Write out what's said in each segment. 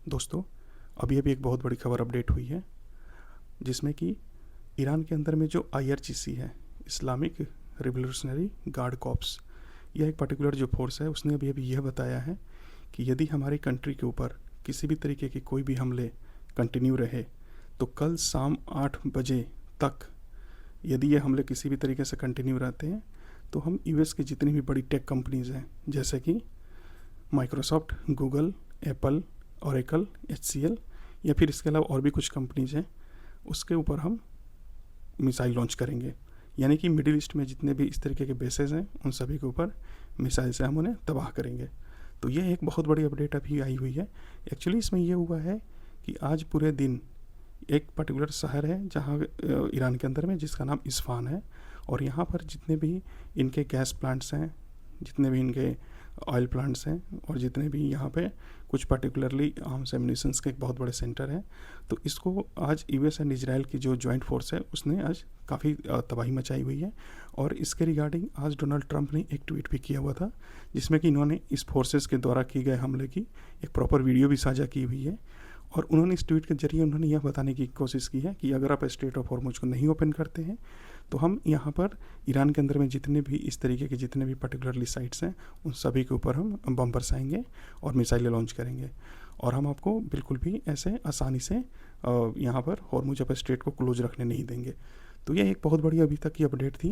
दोस्तों, अभी अभी एक बहुत बड़ी खबर अपडेट हुई है, जिसमें कि ईरान के अंदर में जो IRGC है, इस्लामिक रिवोल्यूशनरी गार्ड कॉर्प्स, यह एक पर्टिकुलर जो फोर्स है, उसने अभी अभी यह बताया है कि यदि हमारी कंट्री के ऊपर किसी भी तरीके के कोई भी हमले कंटिन्यू रहे तो कल शाम 8 बजे तक यदि ये हमले किसी भी तरीके से कंटिन्यू रहते हैं तो हम US की जितनी भी बड़ी टेक कंपनीज़ हैं, जैसे कि Microsoft, Google, Apple, Oracle, HCL या फिर इसके अलावा और भी कुछ कंपनीज़ हैं, उसके ऊपर हम मिसाइल लॉन्च करेंगे। यानी कि मिडिल ईस्ट में जितने भी इस तरीके के बेसेस हैं, उन सभी के ऊपर मिसाइल से हम उन्हें तबाह करेंगे। तो ये एक बहुत बड़ी अपडेट अभी आई हुई है। एक्चुअली इसमें यह हुआ है कि आज पूरे दिन एक पर्टिकुलर शहर है जहाँ ईरान के अंदर में, जिसका नाम इस्फान है, और यहाँ पर जितने भी इनके गैस प्लांट्स हैं, जितने भी इनके ऑयल प्लांट्स हैं, और जितने भी यहाँ पे कुछ पर्टिकुलरली आर्म्स एम्यूनिशंस के एक बहुत बड़े सेंटर हैं, तो इसको आज US एंड इजराइल की जो जॉइंट फोर्स है उसने आज काफ़ी तबाही मचाई हुई है। और इसके रिगार्डिंग आज डोनाल्ड ट्रंप ने एक ट्वीट भी किया हुआ था, जिसमें कि इन्होंने इस फोर्सेस के द्वारा किए गए हमले की एक प्रॉपर वीडियो भी साझा की हुई है। और उन्होंने इस ट्वीट के जरिए उन्होंने यह बताने की कोशिश की है कि अगर आप स्ट्रेट ऑफ हॉर्मुज को नहीं ओपन करते हैं तो हम यहाँ पर ईरान के अंदर में जितने भी इस तरीके के जितने भी पर्टिकुलरली साइट्स हैं, उन सभी के ऊपर हम बम बरसाएंगे और मिसाइलें लॉन्च करेंगे, और हम आपको बिल्कुल भी ऐसे आसानी से यहाँ पर हॉर्मुज अप स्ट्रेट को क्लोज रखने नहीं देंगे। तो ये एक बहुत बड़ी अभी तक की अपडेट थी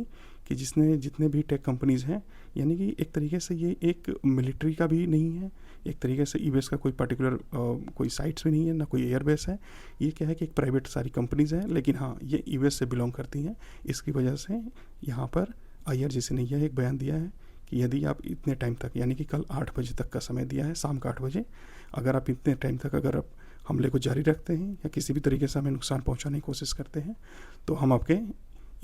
कि जिसने जितने भी टेक कंपनीज़ हैं, यानी कि एक तरीके से ये एक मिलिट्री का भी नहीं है, एक तरीके से US का कोई पर्टिकुलर कोई साइट्स भी नहीं है, ना कोई एयरबेस है। ये क्या है कि एक प्राइवेट सारी कंपनीज़ हैं, लेकिन हाँ, ये US से बिलोंग करती हैं। इसकी वजह से यहाँ पर IRGC ने यह एक बयान दिया है कि यदि आप इतने टाइम तक, यानी कि कल 8 बजे तक का समय दिया है, शाम का 8 बजे, अगर आप इतने टाइम तक अगर आप हमले को जारी रखते हैं या किसी भी तरीके से हमें नुकसान पहुंचाने की कोशिश करते हैं, तो हम आपके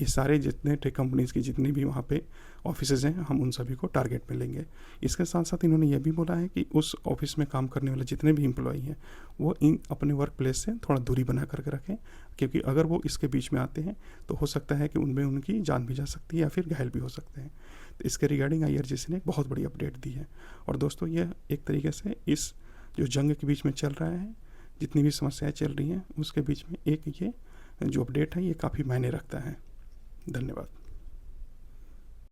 ये सारे जितने टेक कंपनीज़ की जितनी भी वहाँ पे ऑफिसेज हैं, हम उन सभी को टारगेट में लेंगे। इसके साथ साथ इन्होंने यह भी बोला है कि उस ऑफिस में काम करने वाले जितने भी एम्प्लॉई हैं, वो इन अपने वर्क प्लेस से थोड़ा दूरी बना करके रखें, क्योंकि अगर वो इसके बीच में आते हैं तो हो सकता है कि उनमें उनकी जान भी जा सकती है या फिर घायल भी हो सकते हैं। तो इसके रिगार्डिंग IRGC ने एक बहुत बड़ी अपडेट दी है। और दोस्तों, यह एक तरीके से इस जो जंग के बीच में चल रहा है, जितनी भी समस्याएं चल रही हैं, उसके बीच में एक ये जो अपडेट है, ये काफ़ी मायने रखता है। धन्यवाद।